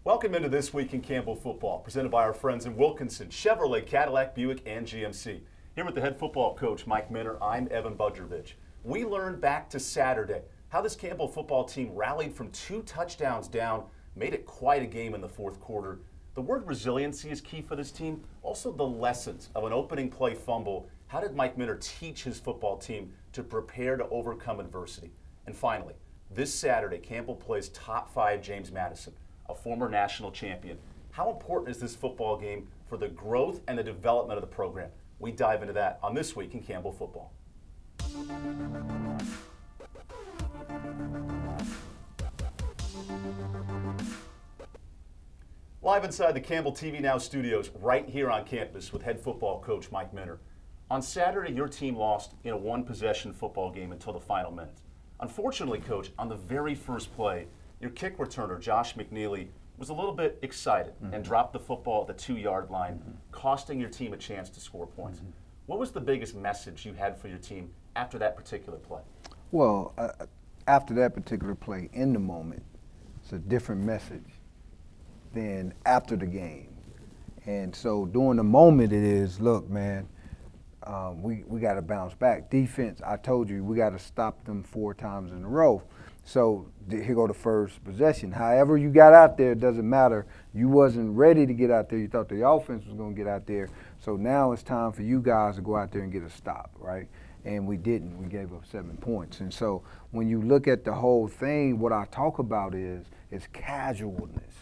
Welcome into This Week in Campbell Football, presented by our friends in Wilkinson, Chevrolet, Cadillac, Buick, and GMC. Here with the head football coach, Mike Minner, I'm Evan Budrovich. We learned back to Saturday how this Campbell football team rallied from 2 touchdowns down, made it quite a game in the fourth quarter. The word resiliency is key for this team. Also the lessons of an opening play fumble. How did Mike Minner teach his football team to prepare to overcome adversity? And finally, this Saturday, Campbell plays top 5 James Madison, a former national champion. How important is this football game for the growth and the development of the program? We dive into that on This Week in Campbell Football. Live inside the Campbell TV Now studios right here on campus with head football coach Mike Minner. On Saturday, your team lost in a one-possession football game until the final minutes. Unfortunately, coach, on the very first play, your kick returner, Josh McNeely, was a little bit excited and dropped the football at the 2-yard line, costing your team a chance to score points. What was the biggest message you had for your team after that particular play? Well, after that particular play, in the moment, it's a different message than after the game. And so during the moment it is, look, man, we got to bounce back. Defense, I told you, we got to stop them 4 times in a row. So here go the first possession. However you got out there, it doesn't matter. You wasn't ready to get out there. You thought the offense was going to get out there. So now it's time for you guys to go out there and get a stop, right? And we didn't. We gave up 7 points. And so when you look at the whole thing, what I talk about is casualness.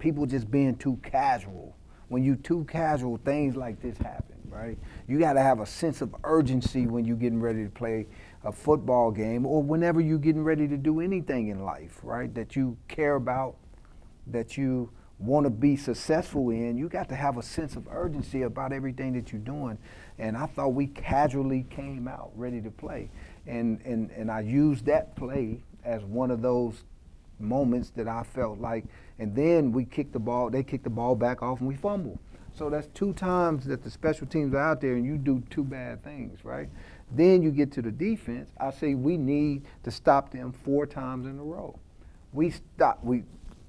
People just being too casual. When you too casual, things like this happen, right? You got to have a sense of urgency when you're getting ready to play a football game or whenever you're getting ready to do anything in life, right, that you care about, that you want to be successful in. You got to have a sense of urgency about everything that you're doing. And I thought we casually came out ready to play. And I used that play as one of those moments that I felt like, and then we kicked the ball, they kicked the ball back off and we fumbled. So that's 2 times that the special teams are out there and you do 2 bad things, right? Then you get to the defense. I say we need to stop them 4 times in a row.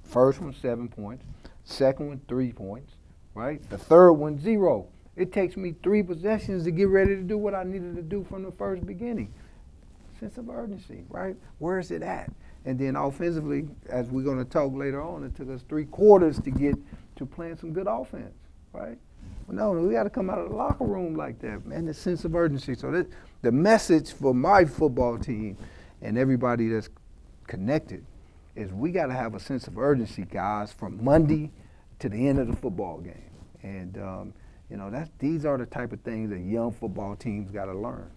First one, 7 points. Second one, 3 points, right? The third one, 0. It takes me 3 possessions to get ready to do what I needed to do from the first beginning. Sense of urgency, right? Where is it at? And then offensively, as we're going to talk later on, it took us 3 quarters to get to playing some good offense, right? Well, no, we got to come out of the locker room like that, man, the sense of urgency. So the message for my football team and everybody that's connected is we got to have a sense of urgency, guys, from Monday to the end of the football game. And, you know, these are the type of things that young football teams got to learn.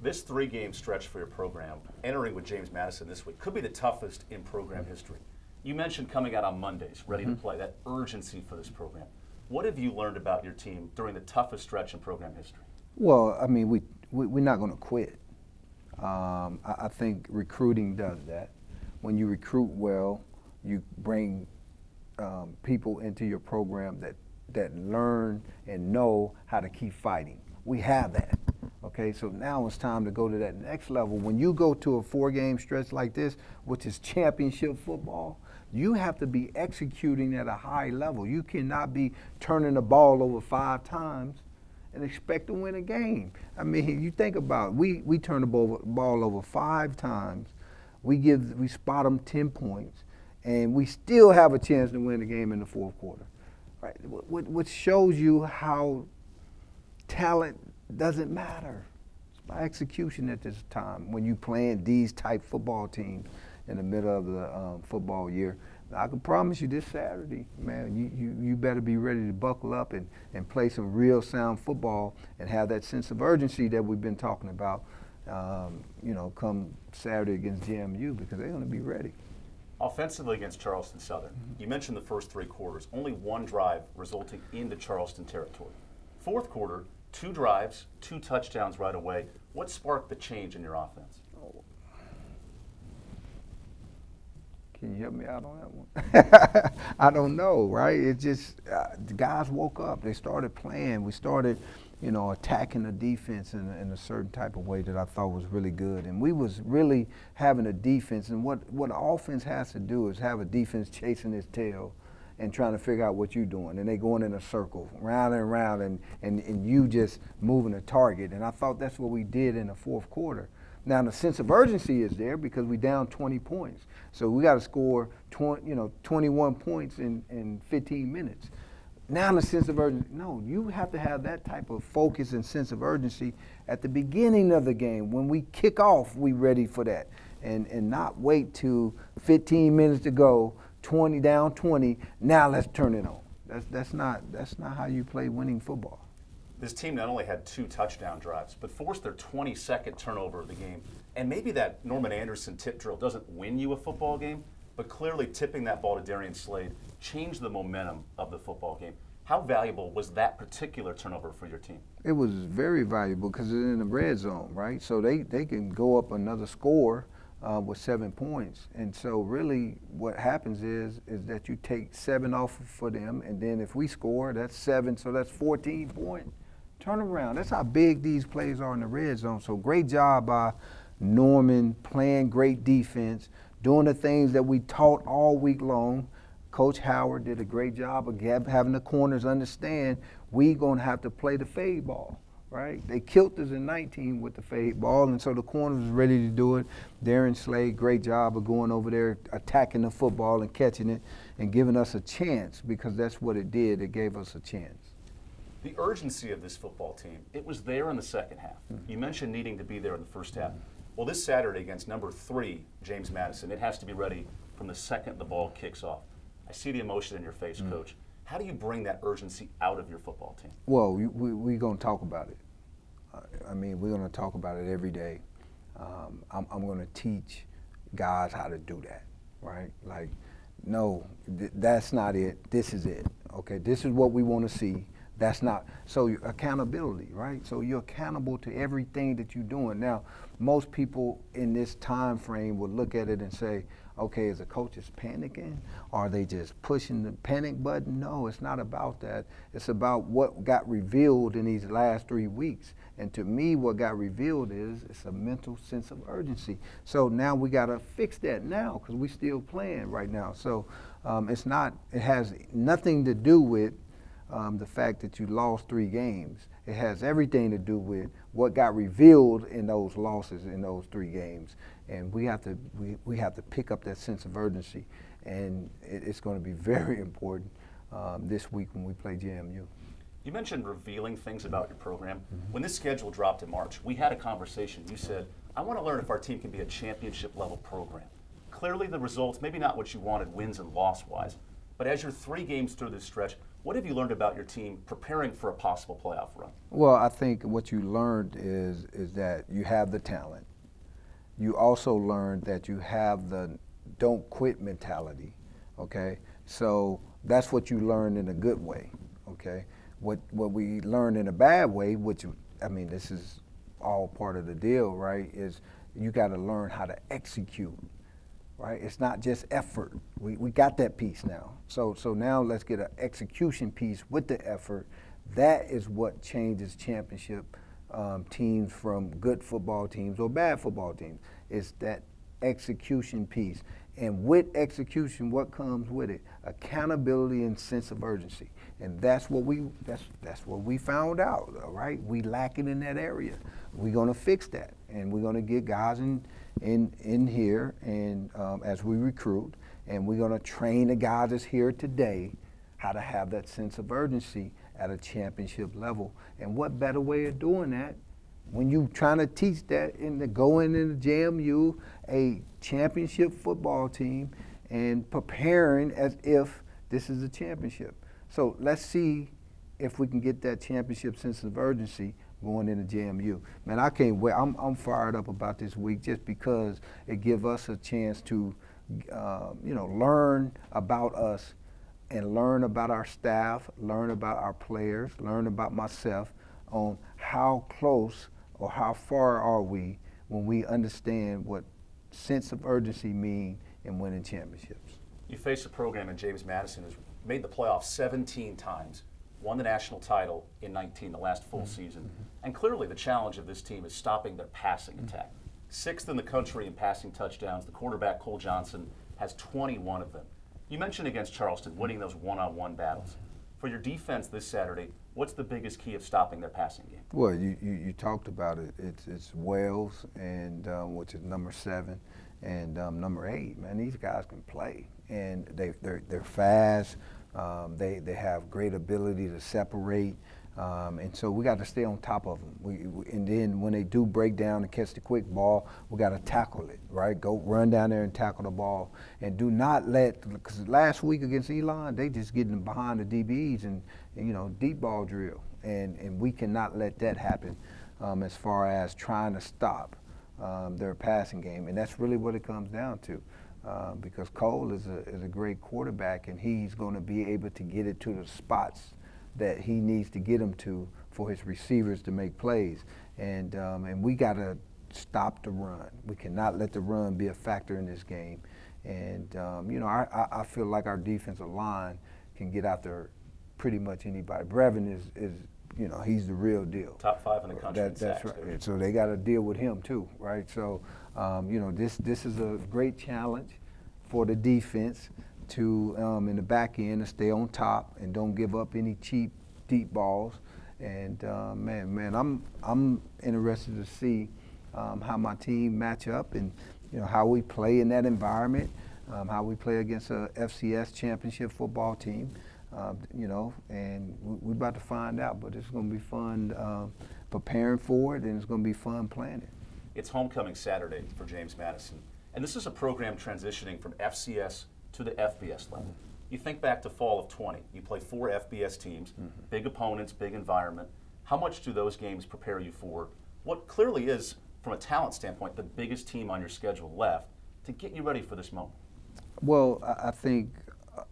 This 3-game stretch for your program, entering with James Madison this week, could be the toughest in program history. You mentioned coming out on Mondays, ready to play, that urgency for this program. What have you learned about your team during the toughest stretch in program history? Well, I mean, we're not going to quit. I think recruiting does that. When you recruit well, you bring people into your program that learn and know how to keep fighting. We have that. Okay, so now it's time to go to that next level. When you go to a 4-game stretch like this, which is championship football, you have to be executing at a high level. You cannot be turning the ball over 5 times and expect to win a game. I mean, you think about it, we turn the ball over 5 times, we spot them 10 points, and we still have a chance to win the game in the 4th quarter. Right? Which shows you how talent doesn't matter. It's by execution at this time when you playing these type football teams in the middle of the football year. I can promise you this Saturday, man, you better be ready to buckle up and play some real sound football and have that sense of urgency that we've been talking about, you know, come Saturday against JMU, because they're going to be ready. Offensively against Charleston Southern, you mentioned the first 3 quarters, only 1 drive resulting into Charleston territory. 4th quarter, 2 drives, 2 touchdowns right away. What sparked the change in your offense? Can you help me out on that one? I don't know, right? It just, the guys woke up. They started playing. We started, you know, attacking the defense in a certain type of way that I thought was really good. And we was really having a defense. And what offense has to do is have a defense chasing its tail and trying to figure out what you're doing. And they going in a circle, round and round, and you just moving a target. And I thought that's what we did in the fourth quarter. Now, the sense of urgency is there because we down 20 points. So we got to score 21 points in 15 minutes. Now the sense of urgency, no, you have to have that type of focus and sense of urgency at the beginning of the game. When we kick off, we ready for that. And not wait till 15 minutes to go, 20 down 20, now let's turn it on. That's not how you play winning football. This team not only had 2 touchdown drives, but forced their 22nd turnover of the game. And maybe that Norman Anderson tip drill doesn't win you a football game, but clearly tipping that ball to Darian Slade changed the momentum of the football game. How valuable was that particular turnover for your team? It was very valuable because it's in the red zone, right? So they can go up another score with 7 points. And so really what happens is that you take 7 off for them, and then if we score, that's 7, so that's 14-point turnaround. That's how big these plays are in the red zone. So great job by Norman, playing great defense, doing the things that we taught all week long. Coach Howard did a great job of having the corners understand we're going to have to play the fade ball, right? They killed us in 19 with the fade ball, and so the corners was ready to do it. Darian Slade, great job of going over there, attacking the football and catching it and giving us a chance, because that's what it did. It gave us a chance. The urgency of this football team, it was there in the second half. You mentioned needing to be there in the first half. Well, this Saturday against number 3, James Madison, it has to be ready from the second the ball kicks off. I see the emotion in your face, Coach. How do you bring that urgency out of your football team? Well, we're going to talk about it. I mean, we're going to talk about it every day. I'm going to teach guys how to do that, right? Like, no, that's not it. This is it. Okay, this is what we want to see. That's not, so accountability, right? So you're accountable to everything that you're doing. Now, most people in this time frame would look at it and say, okay, is the coaches panicking? Are they just pushing the panic button? No, it's not about that. It's about what got revealed in these last 3 weeks. And to me, what got revealed is it's a mental sense of urgency. So now we got to fix that now because we're still playing right now. So it has nothing to do with the fact that you lost 3 games. It has everything to do with what got revealed in those losses in those 3 games. And we have to pick up that sense of urgency. And it's going to be very important this week when we play JMU. You mentioned revealing things about your program. When this schedule dropped in March, we had a conversation. You said, I want to learn if our team can be a championship level program. Clearly the results, maybe not what you wanted wins and loss-wise, but as you're 3 games through this stretch, what have you learned about your team preparing for a possible playoff run? Well, I think what you learned is that you have the talent. You also learned that you have the don't quit mentality, okay? So that's what you learned in a good way, okay? What we learned in a bad way, which, I mean, this is all part of the deal, right, is you got to learn how to execute. Right? It's not just effort. We got that piece now. So now let's get an execution piece with the effort. That is what changes championship teams from good football teams or bad football teams. It's that execution piece. And with execution, what comes with it? Accountability and sense of urgency. And that's what we found out, all right? We lack it in that area. We're going to fix that. And we're going to get guys in here and as we recruit, and we're going to train the guys that's here today how to have that sense of urgency at a championship level. And what better way of doing that when you trying to teach that going into JMU, a championship football team, and preparing as if this is a championship. So let's see if we can get that championship sense of urgency going into JMU. Man, I can't wait. I'm fired up about this week just because it gives us a chance to, learn about us and learn about our staff, learn about our players, learn about myself on how close or how far are we when we understand what sense of urgency mean in winning championships. You face a program in James Madison who's made the playoffs 17 times. Won the national title in 19, the last full season. And clearly the challenge of this team is stopping their passing attack. 6th in the country in passing touchdowns. The quarterback, Cole Johnson, has 21 of them. You mentioned against Charleston winning those one-on-one battles. For your defense this Saturday, what's the biggest key of stopping their passing game? Well, you talked about it. It's Wells, and which is number 7, and number 8. Man, these guys can play, and they're fast. They have great ability to separate, and so we got to stay on top of them. And then when they do break down and catch the quick ball, we got to tackle it, right? Go run down there and tackle the ball, and do not let, because last week against Elon, they just getting behind the DBs and deep ball drill, and we cannot let that happen as far as trying to stop their passing game, and that's really what it comes down to. Because Cole is a great quarterback, and he's going to be able to get it to the spots that he needs to get them to for his receivers to make plays. And we got to stop the run. We cannot let the run be a factor in this game. And I feel like our defensive line can get after pretty much anybody. Brevin is he's the real deal. Top 5 in the country. That's right. So they got to deal with him too, right? So this is a great challenge for the defense to in the back end to stay on top and don't give up any cheap deep balls. And man, I'm interested to see how my team match up and how we play in that environment, how we play against a FCS championship football team. And we're about to find out, but it's going to be fun preparing for it, and it's going to be fun playing it. It's homecoming Saturday for James Madison, and this is a program transitioning from FCS to the FBS level. You think back to fall of 20, you play 4 FBS teams, big opponents, big environment. How much do those games prepare you for what clearly is, from a talent standpoint, the biggest team on your schedule left to get you ready for this moment? Well, I think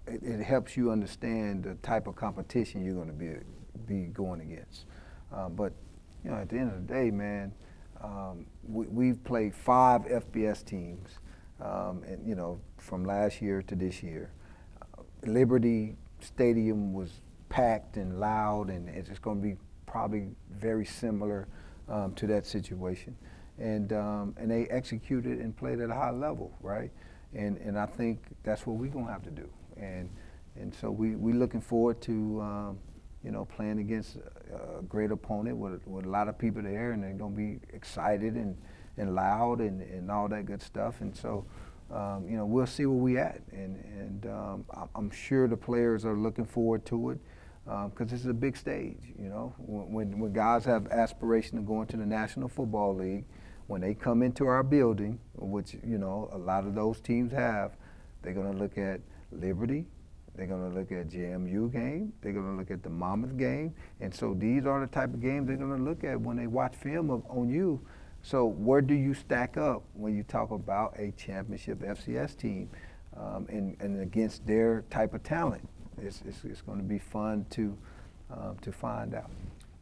it helps you understand the type of competition you're going to be going against. But at the end of the day, man, we've played 5 FBS teams, and from last year to this year. Liberty Stadium was packed and loud, and it's going to be probably very similar to that situation. And they executed and played at a high level, right? And I think that's what we're going to have to do. And so we're looking forward to playing against a great opponent with a lot of people there, and they're going to be excited and loud and all that good stuff. And so we'll see where we at, and I'm sure the players are looking forward to it because this is a big stage. When guys have aspiration to go into the National Football League, when they come into our building, which a lot of those teams have, they're going to look at Liberty, they're going to look at JMU game, they're going to look at the Monmouth game, and so these are the type of games they're going to look at when they watch film on you. So where do you stack up when you talk about a championship FCS team and against their type of talent? It's going to be fun to find out.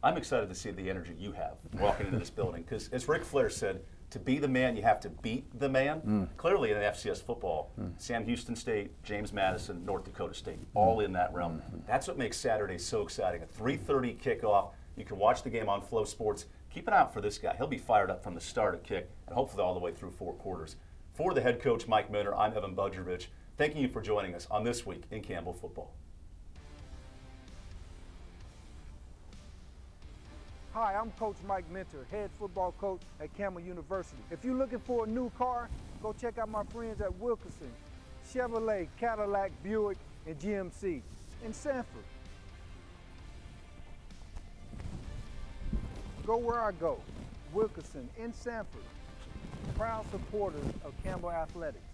I'm excited to see the energy you have walking into this building because, as Ric Flair said, to be the man, you have to beat the man. Clearly in FCS football, Sam Houston State, James Madison, North Dakota State, all in that realm. That's what makes Saturday so exciting. A 3:30 kickoff. You can watch the game on Flow Sports. Keep an eye out for this guy. He'll be fired up from the start at kick and hopefully all the way through 4 quarters. For the head coach, Mike Minter, I'm Evan Budrovich. Thanking you for joining us on This Week in Campbell Football. Hi, I'm Coach Mike Minter, head football coach at Campbell University. If you're looking for a new car, go check out my friends at Wilkinson, Chevrolet, Cadillac, Buick, and GMC in Sanford. Go where I go, Wilkinson in Sanford, proud supporters of Campbell Athletics.